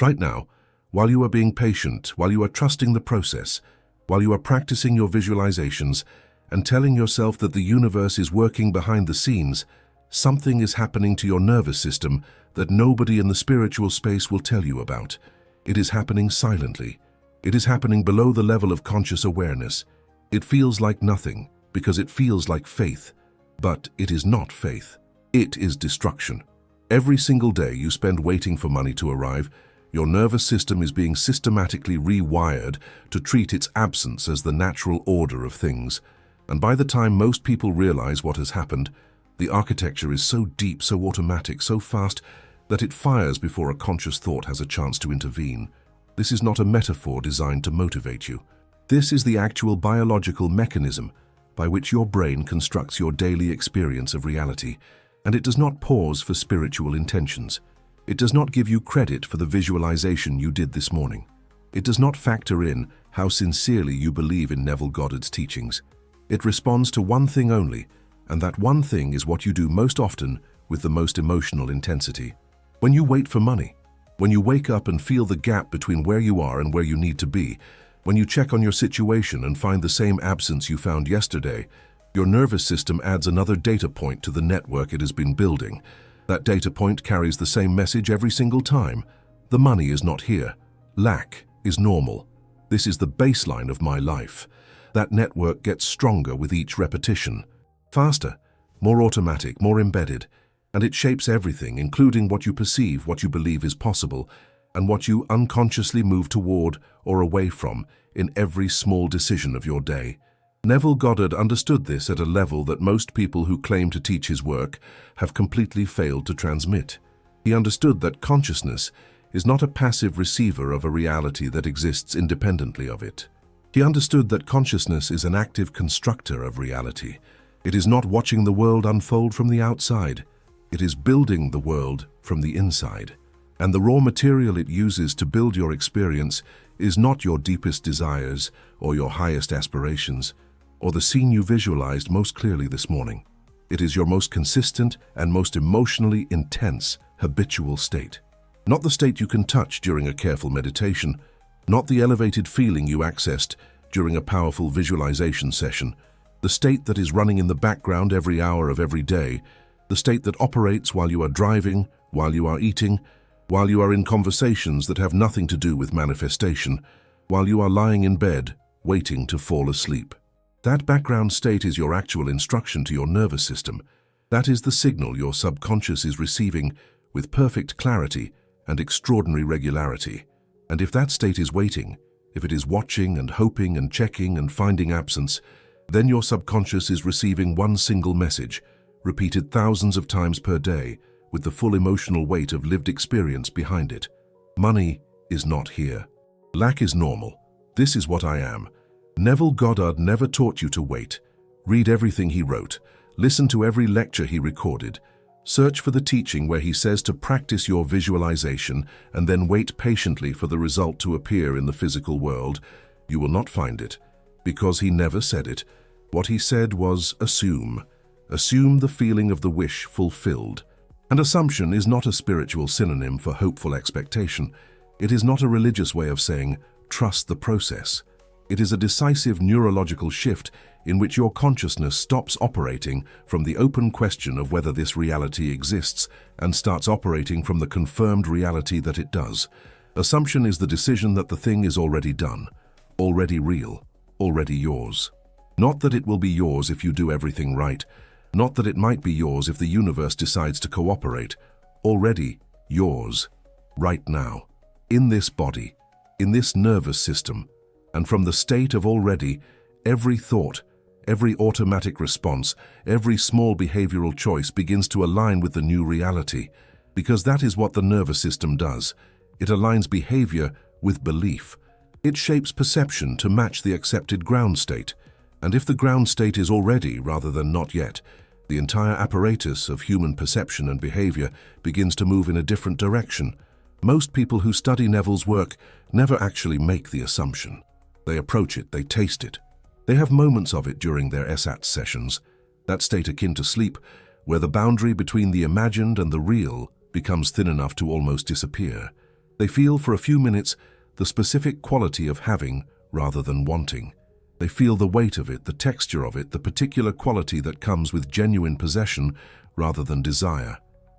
Right now, while you are being patient, while you are trusting the process, while you are practicing your visualizations and telling yourself that the universe is working behind the scenes, something is happening to your nervous system that nobody in the spiritual space will tell you about. It is happening silently. It is happening below the level of conscious awareness. It feels like nothing because it feels like faith, but it is not faith. It is destruction. Every single day you spend waiting for money to arrive, your nervous system is being systematically rewired to treat its absence as the natural order of things. And by the time most people realize what has happened, the architecture is so deep, so automatic, so fast that it fires before a conscious thought has a chance to intervene. This is not a metaphor designed to motivate you. This is the actual biological mechanism by which your brain constructs your daily experience of reality, and it does not pause for spiritual intentions. It does not give you credit for the visualization you did this morning. It does not factor in how sincerely you believe in Neville Goddard's teachings. It responds to one thing only, and that one thing is what you do most often with the most emotional intensity. When you wait for money, when you wake up and feel the gap between where you are and where you need to be, when you check on your situation and find the same absence you found yesterday, your nervous system adds another data point to the network it has been building. That data point carries the same message every single time. The money is not here. Lack is normal. This is the baseline of my life. That network gets stronger with each repetition. Faster, more automatic, more embedded, and it shapes everything, including what you perceive, what you believe is possible, and what you unconsciously move toward or away from in every small decision of your day. Neville Goddard understood this at a level that most people who claim to teach his work have completely failed to transmit. He understood that consciousness is not a passive receiver of a reality that exists independently of it. He understood that consciousness is an active constructor of reality. It is not watching the world unfold from the outside. It is building the world from the inside. And the raw material it uses to build your experience is not your deepest desires or your highest aspirations, or the scene you visualized most clearly this morning. It is your most consistent and most emotionally intense habitual state. Not the state you can touch during a careful meditation, not the elevated feeling you accessed during a powerful visualization session, the state that is running in the background every hour of every day, the state that operates while you are driving, while you are eating, while you are in conversations that have nothing to do with manifestation, while you are lying in bed, waiting to fall asleep. That background state is your actual instruction to your nervous system. That is the signal your subconscious is receiving with perfect clarity and extraordinary regularity. And if that state is waiting, if it is watching and hoping and checking and finding absence, then your subconscious is receiving one single message, repeated thousands of times per day, with the full emotional weight of lived experience behind it. Money is not here. Lack is normal. This is what I am. Neville Goddard never taught you to wait. Read everything he wrote. Listen to every lecture he recorded. Search for the teaching where he says to practice your visualization and then wait patiently for the result to appear in the physical world. You will not find it, because he never said it. What he said was assume. Assume the feeling of the wish fulfilled. And assumption is not a spiritual synonym for hopeful expectation. It is not a religious way of saying, trust the process. It is a decisive neurological shift in which your consciousness stops operating from the open question of whether this reality exists and starts operating from the confirmed reality that it does. Assumption is the decision that the thing is already done, already real, already yours. Not that it will be yours if you do everything right, not that it might be yours if the universe decides to cooperate. Already yours, right now, in this body, in this nervous system, and from the state of already, every thought, every automatic response, every small behavioral choice begins to align with the new reality, because that is what the nervous system does. It aligns behavior with belief. It shapes perception to match the accepted ground state. And if the ground state is already rather than not yet, the entire apparatus of human perception and behavior begins to move in a different direction. Most people who study Neville's work never actually make the assumption. They approach it, they taste it. They have moments of it during their ESAT sessions, that state akin to sleep, where the boundary between the imagined and the real becomes thin enough to almost disappear. They feel for a few minutes the specific quality of having rather than wanting. They feel the weight of it, the texture of it, the particular quality that comes with genuine possession rather than desire,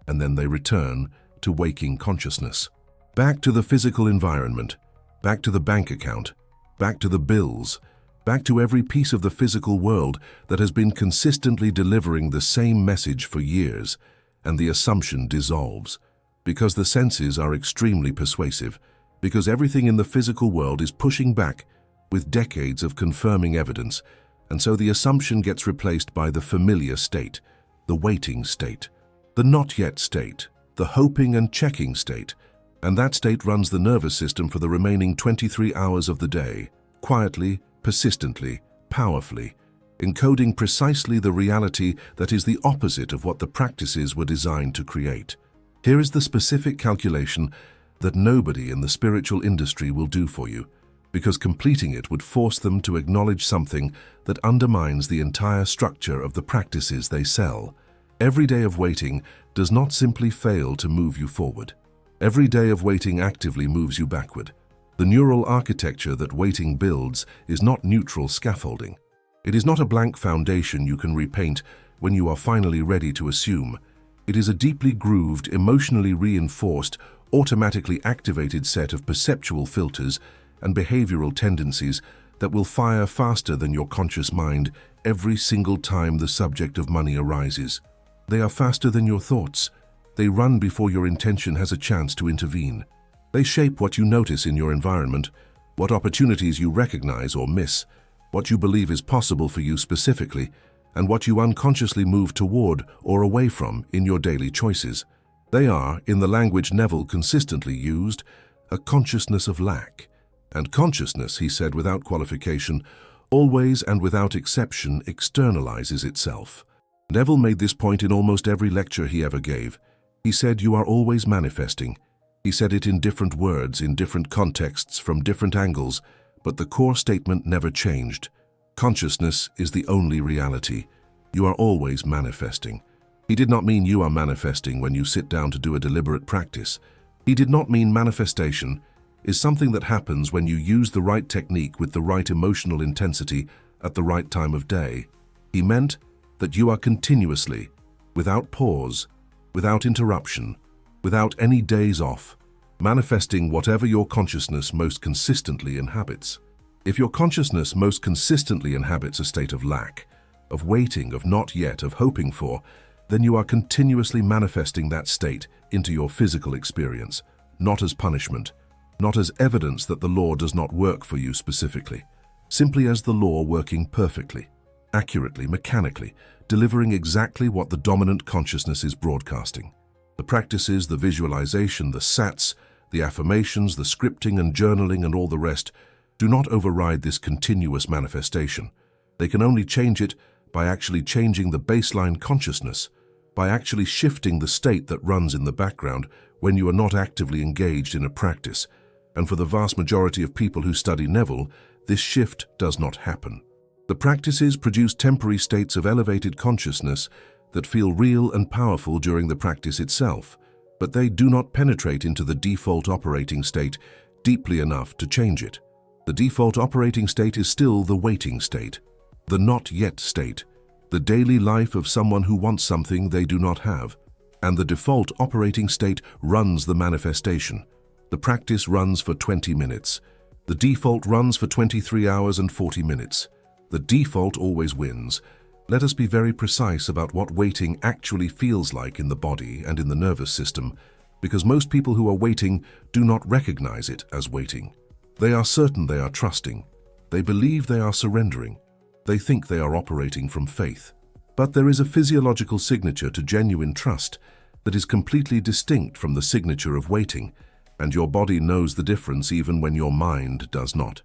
and then they return to waking consciousness. Back to the physical environment, back to the bank account, back to the bills, back to every piece of the physical world that has been consistently delivering the same message for years, and the assumption dissolves. Because the senses are extremely persuasive, because everything in the physical world is pushing back with decades of confirming evidence, and so the assumption gets replaced by the familiar state, the waiting state, the not yet state, the hoping and checking state, and that state runs the nervous system for the remaining 23 hours of the day, quietly, persistently, powerfully, encoding precisely the reality that is the opposite of what the practices were designed to create. Here is the specific calculation that nobody in the spiritual industry will do for you, because completing it would force them to acknowledge something that undermines the entire structure of the practices they sell. Every day of waiting does not simply fail to move you forward. Every day of waiting actively moves you backward. The neural architecture that waiting builds is not neutral scaffolding. It is not a blank foundation you can repaint when you are finally ready to assume. It is a deeply grooved, emotionally reinforced, automatically activated set of perceptual filters and behavioral tendencies that will fire faster than your conscious mind every single time the subject of money arises. They are faster than your thoughts. They run before your intention has a chance to intervene. They shape what you notice in your environment, what opportunities you recognize or miss, what you believe is possible for you specifically, and what you unconsciously move toward or away from in your daily choices. They are, in the language Neville consistently used, a consciousness of lack. And consciousness, he said without qualification, always and without exception externalizes itself. Neville made this point in almost every lecture he ever gave. He said, "You are always manifesting." He said it in different words, in different contexts, from different angles, but the core statement never changed. Consciousness is the only reality. You are always manifesting. He did not mean you are manifesting when you sit down to do a deliberate practice. He did not mean manifestation is something that happens when you use the right technique with the right emotional intensity at the right time of day. He meant that you are continuously, without pause, without interruption, without any days off, manifesting whatever your consciousness most consistently inhabits. If your consciousness most consistently inhabits a state of lack, of waiting, of not yet, of hoping for, then you are continuously manifesting that state into your physical experience, not as punishment, not as evidence that the law does not work for you specifically, simply as the law working perfectly, accurately, mechanically, delivering exactly what the dominant consciousness is broadcasting. The practices, the visualization, the sats, the affirmations, the scripting and journaling and all the rest do not override this continuous manifestation. They can only change it by actually changing the baseline consciousness, by actually shifting the state that runs in the background when you are not actively engaged in a practice. And for the vast majority of people who study Neville, this shift does not happen. The practices produce temporary states of elevated consciousness that feel real and powerful during the practice itself, but they do not penetrate into the default operating state deeply enough to change it. The default operating state is still the waiting state, the not yet state, the daily life of someone who wants something they do not have, and the default operating state runs the manifestation. The practice runs for 20 minutes. The default runs for 23 hours and 40 minutes. The default always wins. Let us be very precise about what waiting actually feels like in the body and in the nervous system, because most people who are waiting do not recognize it as waiting. They are certain they are trusting. They believe they are surrendering. They think they are operating from faith. But there is a physiological signature to genuine trust that is completely distinct from the signature of waiting, and your body knows the difference even when your mind does not.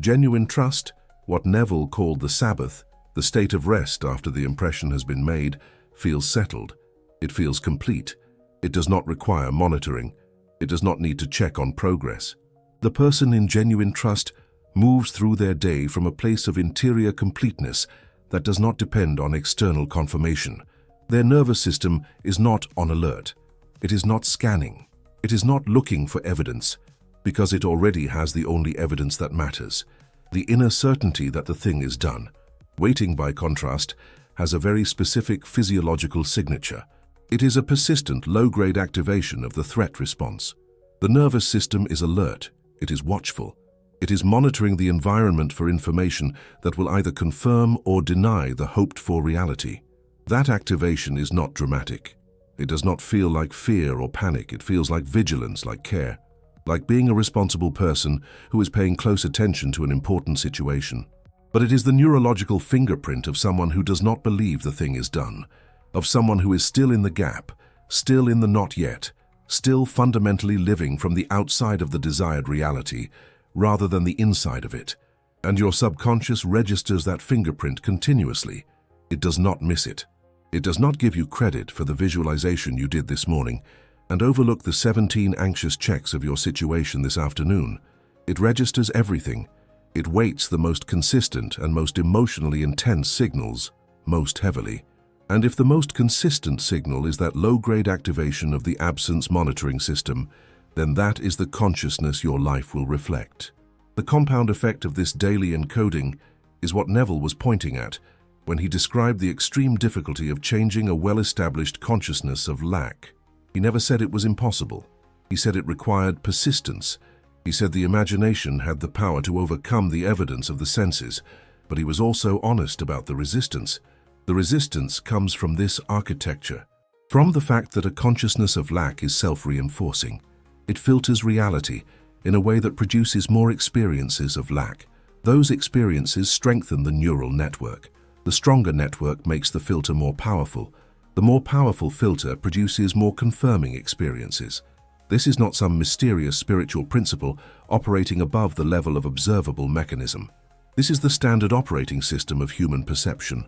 Genuine trust, what Neville called the Sabbath, the state of rest after the impression has been made, feels settled. It feels complete. It does not require monitoring. It does not need to check on progress. The person in genuine trust moves through their day from a place of interior completeness that does not depend on external confirmation. Their nervous system is not on alert. It is not scanning. It is not looking for evidence, because it already has the only evidence that matters, the inner certainty that the thing is done. Waiting, by contrast, has a very specific physiological signature. It is a persistent, low-grade activation of the threat response. The nervous system is alert, it is watchful. It is monitoring the environment for information that will either confirm or deny the hoped-for reality. That activation is not dramatic. It does not feel like fear or panic. It feels like vigilance, like care, like being a responsible person who is paying close attention to an important situation. But it is the neurological fingerprint of someone who does not believe the thing is done, of someone who is still in the gap, still in the not yet, still fundamentally living from the outside of the desired reality, rather than the inside of it. And your subconscious registers that fingerprint continuously. It does not miss it. It does not give you credit for the visualization you did this morning and overlook the 17 anxious checks of your situation this afternoon. It registers everything. It weights the most consistent and most emotionally intense signals most heavily. And if the most consistent signal is that low-grade activation of the absence monitoring system, then that is the consciousness your life will reflect. The compound effect of this daily encoding is what Neville was pointing at when he described the extreme difficulty of changing a well-established consciousness of lack. He never said it was impossible. He said it required persistence. He said the imagination had the power to overcome the evidence of the senses, but he was also honest about the resistance. The resistance comes from this architecture, from the fact that a consciousness of lack is self-reinforcing. It filters reality in a way that produces more experiences of lack. Those experiences strengthen the neural network. The stronger network makes the filter more powerful. The more powerful filter produces more confirming experiences. This is not some mysterious spiritual principle operating above the level of observable mechanism. This is the standard operating system of human perception,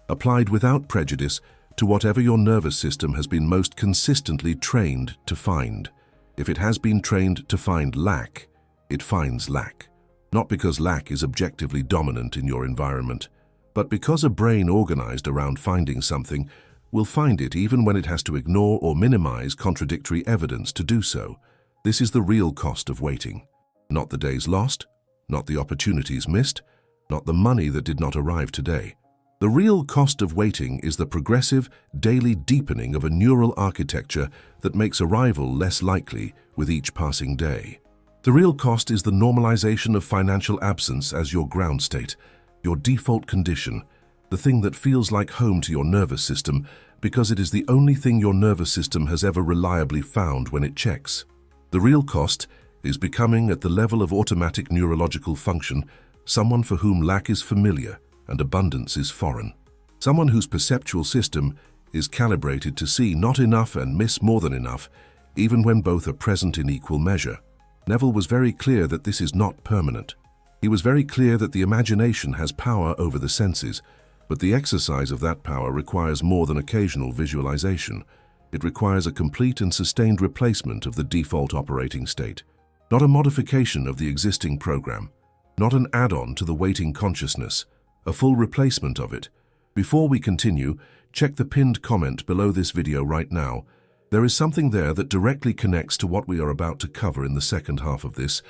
applied without prejudice to whatever your nervous system has been most consistently trained to find. If it has been trained to find lack, it finds lack. Not because lack is objectively dominant in your environment, but because a brain organized around finding something will find it even when it has to ignore or minimize contradictory evidence to do so. This is the real cost of waiting. Not the days lost, not the opportunities missed, not the money that did not arrive today. The real cost of waiting is the progressive, daily deepening of a neural architecture that makes arrival less likely with each passing day. The real cost is the normalization of financial absence as your ground state, your default condition, the thing that feels like home to your nervous system because it is the only thing your nervous system has ever reliably found when it checks. The real cost is becoming, at the level of automatic neurological function, someone for whom lack is familiar and abundance is foreign. Someone whose perceptual system is calibrated to see not enough and miss more than enough, even when both are present in equal measure. Neville was very clear that this is not permanent. He was very clear that the imagination has power over the senses, but the exercise of that power requires more than occasional visualization. It requires a complete and sustained replacement of the default operating state, not a modification of the existing program, not an add-on to the waiting consciousness, a full replacement of it. Before we continue, check the pinned comment below this video right now. There is something there that directly connects to what we are about to cover in the second half of this,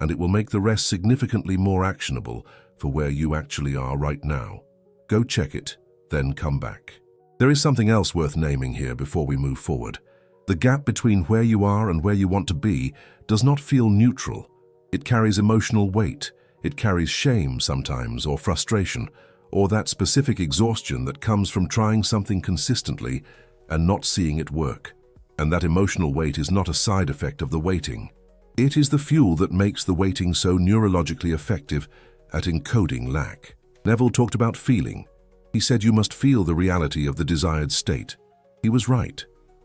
and it will make the rest significantly more actionable for where you actually are right now. Go check it, then come back. There is something else worth naming here before we move forward. The gap between where you are and where you want to be does not feel neutral. It carries emotional weight. It carries shame sometimes, or frustration, or that specific exhaustion that comes from trying something consistently and not seeing it work. And that emotional weight is not a side effect of the waiting. It is the fuel that makes the waiting so neurologically effective at encoding lack. Neville talked about feeling. He said you must feel the reality of the desired state. He was right.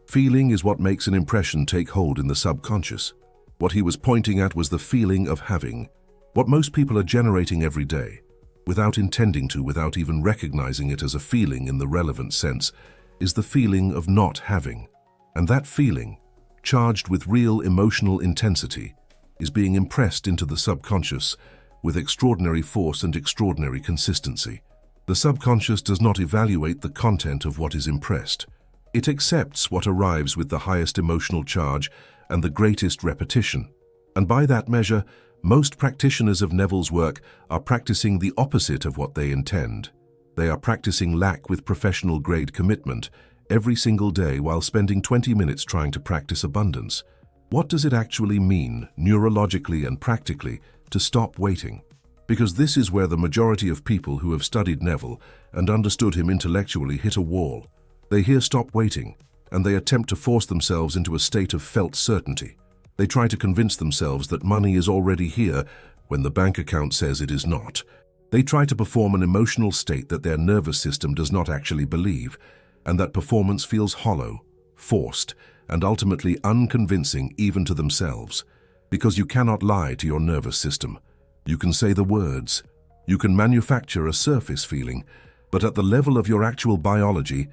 Feeling is what makes an impression take hold in the subconscious. What he was pointing at was the feeling of having. What most people are generating every day, without intending to, without even recognizing it as a feeling in the relevant sense, is the feeling of not having. And that feeling, charged with real emotional intensity, is being impressed into the subconscious with extraordinary force and extraordinary consistency. The subconscious does not evaluate the content of what is impressed. It accepts what arrives with the highest emotional charge and the greatest repetition. And by that measure, most practitioners of Neville's work are practicing the opposite of what they intend. They are practicing lack with professional-grade commitment every single day while spending 20 minutes trying to practice abundance. What does it actually mean, neurologically and practically, to stop waiting? Because this is where the majority of people who have studied Neville and understood him intellectually hit a wall. They hear "stop waiting," and they attempt to force themselves into a state of felt certainty. They try to convince themselves that money is already here when the bank account says it is not. They try to perform an emotional state that their nervous system does not actually believe, and that performance feels hollow, forced, and ultimately unconvincing even to themselves. Because you cannot lie to your nervous system. You can say the words. You can manufacture a surface feeling, but at the level of your actual biology,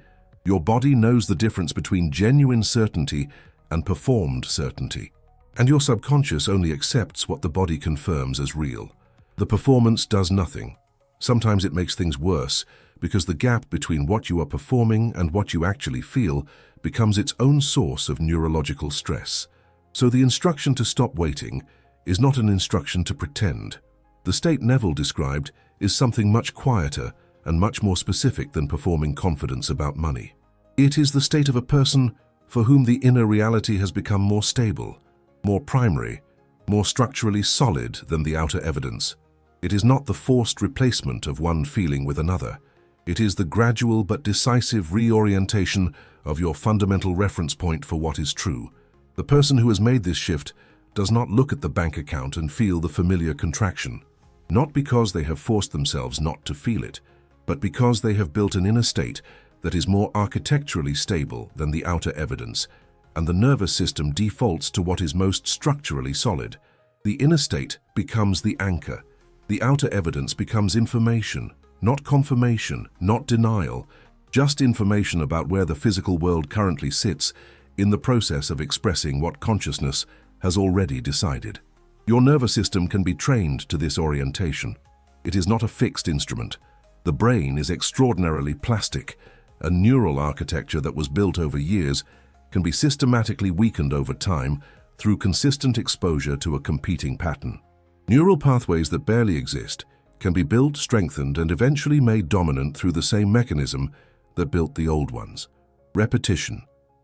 your body knows the difference between genuine certainty and performed certainty. And your subconscious only accepts what the body confirms as real. The performance does nothing. Sometimes it makes things worse because the gap between what you are performing and what you actually feel becomes its own source of neurological stress. So the instruction to stop waiting is not an instruction to pretend. The state Neville described is something much quieter and much more specific than performing confidence about money. It is the state of a person for whom the inner reality has become more stable, more primary, more structurally solid than the outer evidence. It is not the forced replacement of one feeling with another. It is the gradual but decisive reorientation of your fundamental reference point for what is true. The person who has made this shift does not look at the bank account and feel the familiar contraction, not because they have forced themselves not to feel it, but because they have built an inner state that is more architecturally stable than the outer evidence, and the nervous system defaults to what is most structurally solid. The inner state becomes the anchor. The outer evidence becomes information, not confirmation, not denial, just information about where the physical world currently sits in the process of expressing what consciousness has already decided. Your nervous system can be trained to this orientation. It is not a fixed instrument. The brain is extraordinarily plastic. A neural architecture that was built over years can be systematically weakened over time through consistent exposure to a competing pattern. Neural pathways that barely exist can be built, strengthened, and eventually made dominant through the same mechanism that built the old ones. Repetition,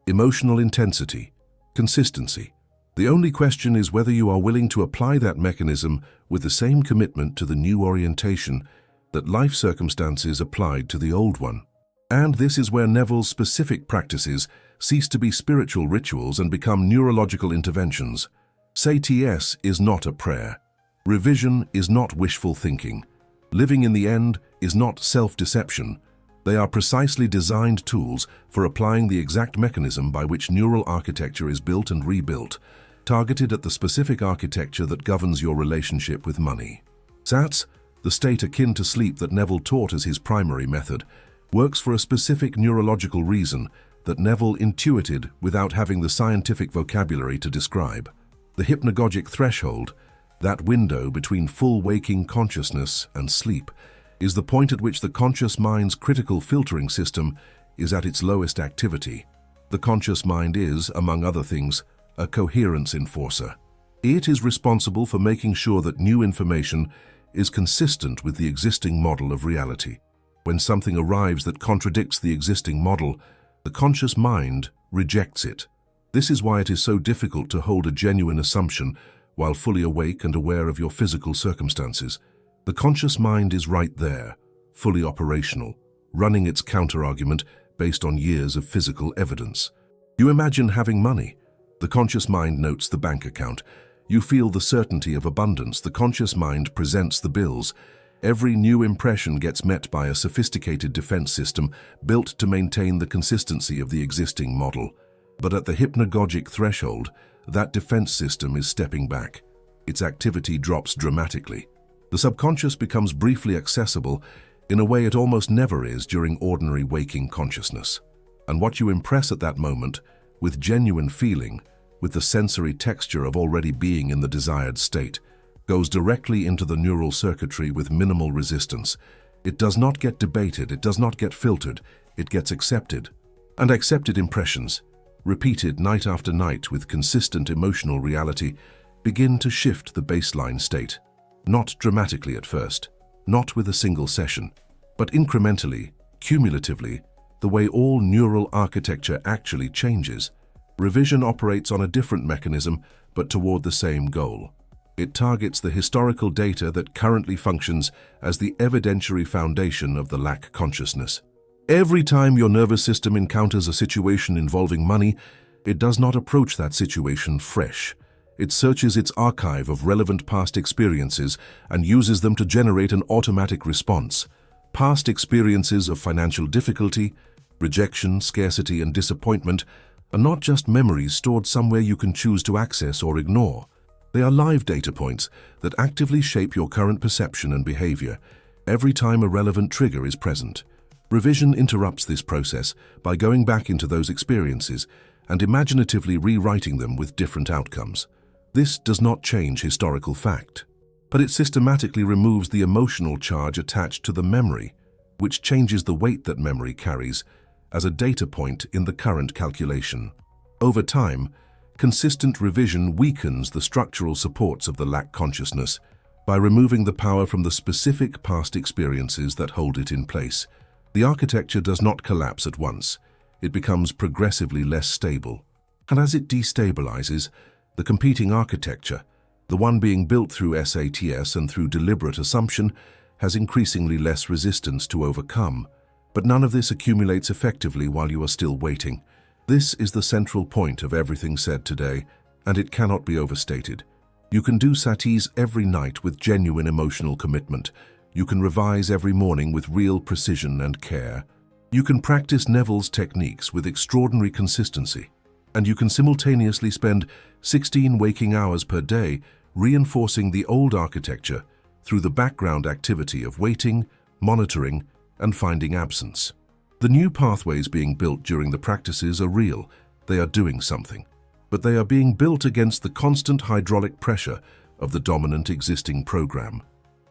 emotional intensity, consistency. The only question is whether you are willing to apply that mechanism with the same commitment to the new orientation that life circumstances applied to the old one. And this is where Neville's specific practices cease to be spiritual rituals and become neurological interventions. Say TS is not a prayer. Revision is not wishful thinking. Living in the end is not self-deception. They are precisely designed tools for applying the exact mechanism by which neural architecture is built and rebuilt, targeted at the specific architecture that governs your relationship with money. SATS, the state akin to sleep that Neville taught as his primary method, works for a specific neurological reason that Neville intuited without having the scientific vocabulary to describe. The hypnagogic threshold, that window between full waking consciousness and sleep, is the point at which the conscious mind's critical filtering system is at its lowest activity. The conscious mind is, among other things, a coherence enforcer. It is responsible for making sure that new information is consistent with the existing model of reality. When something arrives that contradicts the existing model, the conscious mind rejects it. This is why it is so difficult to hold a genuine assumption while fully awake and aware of your physical circumstances. The conscious mind is right there, fully operational, running its counter-argument based on years of physical evidence. You imagine having money. The conscious mind notes the bank account. You feel the certainty of abundance. The conscious mind presents the bills. Every new impression gets met by a sophisticated defense system built to maintain the consistency of the existing model. But at the hypnagogic threshold, that defense system is stepping back. Its activity drops dramatically. The subconscious becomes briefly accessible in a way it almost never is during ordinary waking consciousness. And what you impress at that moment, with genuine feeling, with the sensory texture of already being in the desired state, goes directly into the neural circuitry with minimal resistance. It does not get debated, it does not get filtered, it gets accepted. And accepted impressions, repeated night after night with consistent emotional reality, begin to shift the baseline state. Not dramatically at first, not with a single session, but incrementally, cumulatively, the way all neural architecture actually changes. Revision operates on a different mechanism, but toward the same goal. It targets the historical data that currently functions as the evidentiary foundation of the lack consciousness. Every time your nervous system encounters a situation involving money, it does not approach that situation fresh. It searches its archive of relevant past experiences and uses them to generate an automatic response. Past experiences of financial difficulty, rejection, scarcity, and disappointment are not just memories stored somewhere you can choose to access or ignore. They are live data points that actively shape your current perception and behavior every time a relevant trigger is present. Revision interrupts this process by going back into those experiences and imaginatively rewriting them with different outcomes. This does not change historical fact, but it systematically removes the emotional charge attached to the memory, which changes the weight that memory carries as a data point in the current calculation. Over time, consistent revision weakens the structural supports of the lack consciousness by removing the power from the specific past experiences that hold it in place. The architecture does not collapse at once. It becomes progressively less stable. And as it destabilizes, the competing architecture, the one being built through SATS and through deliberate assumption, has increasingly less resistance to overcome. But none of this accumulates effectively while you are still waiting. This is the central point of everything said today, and it cannot be overstated. You can do satis every night with genuine emotional commitment. You can revise every morning with real precision and care. You can practice Neville's techniques with extraordinary consistency. And you can simultaneously spend 16 waking hours per day reinforcing the old architecture through the background activity of waiting, monitoring, and finding absence. The new pathways being built during the practices are real. They are doing something. But they are being built against the constant hydraulic pressure of the dominant existing program.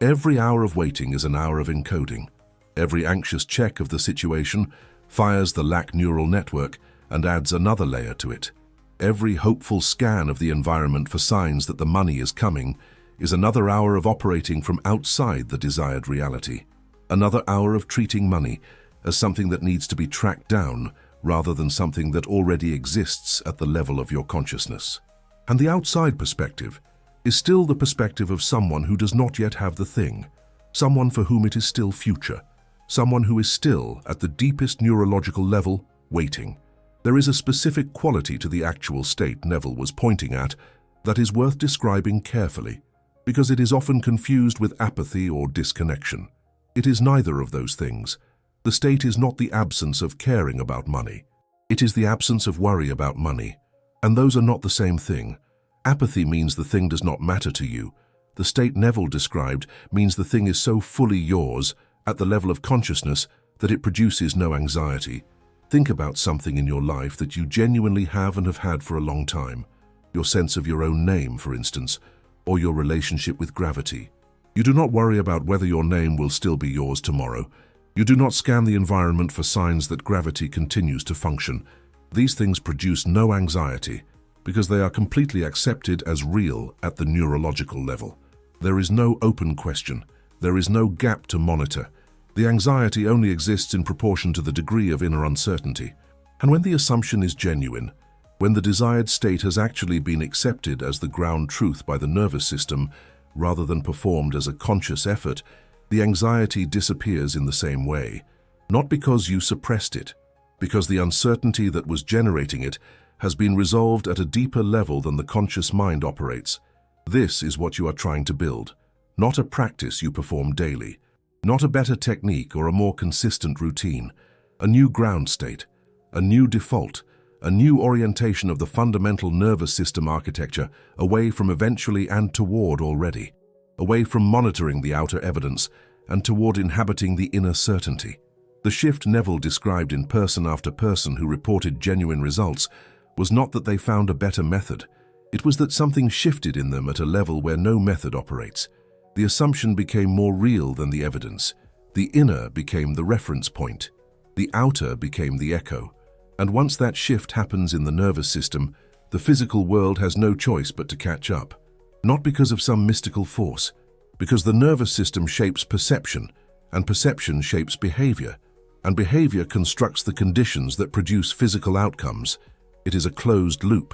Every hour of waiting is an hour of encoding. Every anxious check of the situation fires the lack neural network and adds another layer to it. Every hopeful scan of the environment for signs that the money is coming is another hour of operating from outside the desired reality. Another hour of treating money as something that needs to be tracked down rather than something that already exists at the level of your consciousness. And the outside perspective is still the perspective of someone who does not yet have the thing, someone for whom it is still future, someone who is still, at the deepest neurological level, waiting. There is a specific quality to the actual state Neville was pointing at that is worth describing carefully, because it is often confused with apathy or disconnection. It is neither of those things. The state is not the absence of caring about money. It is the absence of worry about money. And those are not the same thing. Apathy means the thing does not matter to you. The state Neville described means the thing is so fully yours, at the level of consciousness, that it produces no anxiety. Think about something in your life that you genuinely have and have had for a long time. Your sense of your own name, for instance, or your relationship with gravity. You do not worry about whether your name will still be yours tomorrow. You do not scan the environment for signs that gravity continues to function. These things produce no anxiety because they are completely accepted as real at the neurological level. There is no open question. There is no gap to monitor. The anxiety only exists in proportion to the degree of inner uncertainty. And when the assumption is genuine, when the desired state has actually been accepted as the ground truth by the nervous system, rather than performed as a conscious effort, the anxiety disappears in the same way. Not because you suppressed it, because the uncertainty that was generating it has been resolved at a deeper level than the conscious mind operates. This is what you are trying to build, not a practice you perform daily, not a better technique or a more consistent routine, a new ground state, a new default, a new orientation of the fundamental nervous system architecture away from eventually and toward already, away from monitoring the outer evidence and toward inhabiting the inner certainty. The shift Neville described in person after person who reported genuine results was not that they found a better method. It was that something shifted in them at a level where no method operates. The assumption became more real than the evidence. The inner became the reference point. The outer became the echo. And once that shift happens in the nervous system, the physical world has no choice but to catch up. Not because of some mystical force, because the nervous system shapes perception, and perception shapes behavior, and behavior constructs the conditions that produce physical outcomes. It is a closed loop,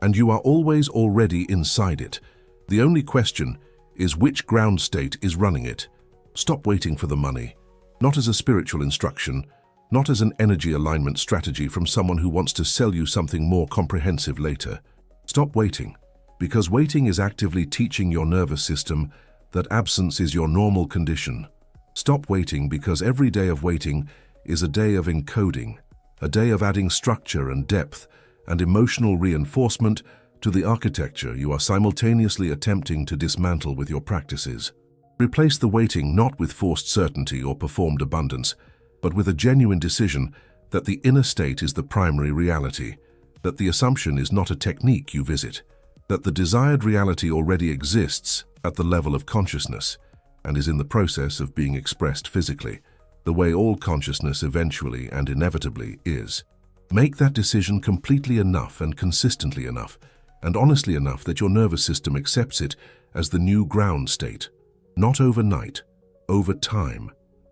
and you are always already inside it. The only question is which ground state is running it. Stop waiting for the money, not as a spiritual instruction, not as an energy alignment strategy from someone who wants to sell you something more comprehensive later. Stop waiting, because waiting is actively teaching your nervous system that absence is your normal condition. Stop waiting, because every day of waiting is a day of encoding, a day of adding structure and depth and emotional reinforcement to the architecture you are simultaneously attempting to dismantle with your practices. Replace the waiting not with forced certainty or performed abundance, but with a genuine decision that the inner state is the primary reality, that the assumption is not a technique you visit, that the desired reality already exists at the level of consciousness and is in the process of being expressed physically, the way all consciousness eventually and inevitably is. Make that decision completely enough and consistently enough, and honestly enough that your nervous system accepts it as the new ground state. Not overnight, over time,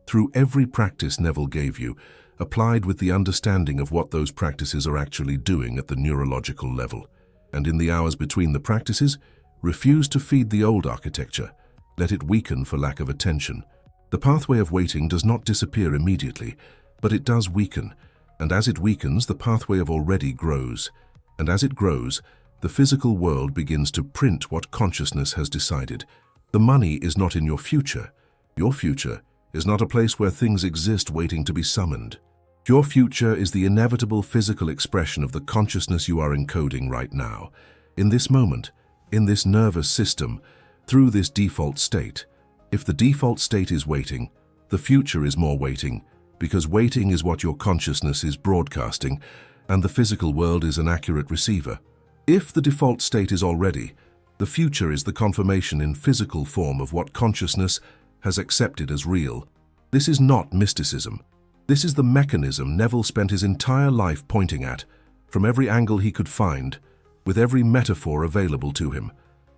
through every practice Neville gave you, applied with the understanding of what those practices are actually doing at the neurological level. And in the hours between the practices, refuse to feed the old architecture. Let it weaken for lack of attention. The pathway of waiting does not disappear immediately, but it does weaken, and as it weakens, the pathway of already grows. And as it grows, the physical world begins to print what consciousness has decided. The money is not in your future. Your future is not a place where things exist waiting to be summoned. Your future is the inevitable physical expression of the consciousness you are encoding right now, in this moment, in this nervous system, through this default state. If the default state is waiting, the future is more waiting, because waiting is what your consciousness is broadcasting, and the physical world is an accurate receiver. If the default state is already, the future is the confirmation in physical form of what consciousness has accepted as real. This is not mysticism. This is the mechanism Neville spent his entire life pointing at, from every angle he could find, with every metaphor available to him.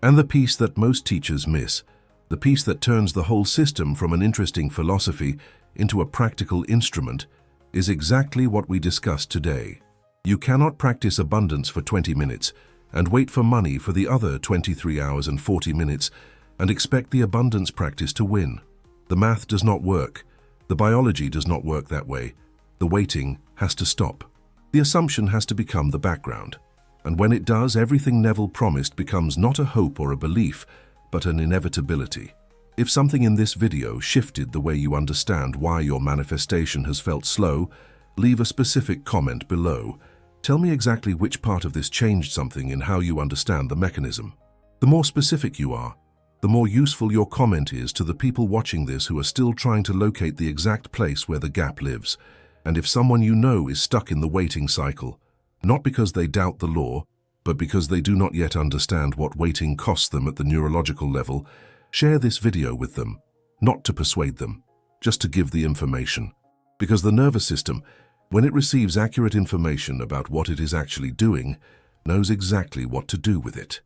And the piece that most teachers miss, the piece that turns the whole system from an interesting philosophy into a practical instrument, is exactly what we discussed today. You cannot practice abundance for 20 minutes and wait for money for the other 23 hours and 40 minutes and expect the abundance practice to win. The math does not work. The biology does not work that way. The waiting has to stop. The assumption has to become the background. And when it does, everything Neville promised becomes not a hope or a belief, but an inevitability. If something in this video shifted the way you understand why your manifestation has felt slow, leave a specific comment below. Tell me exactly which part of this changed something in how you understand the mechanism. The more specific you are, the more useful your comment is to the people watching this who are still trying to locate the exact place where the gap lives. And if someone you know is stuck in the waiting cycle, not because they doubt the law, but because they do not yet understand what waiting costs them at the neurological level, share this video with them, not to persuade them, just to give the information. Because the nervous system, when it receives accurate information about what it is actually doing, knows exactly what to do with it.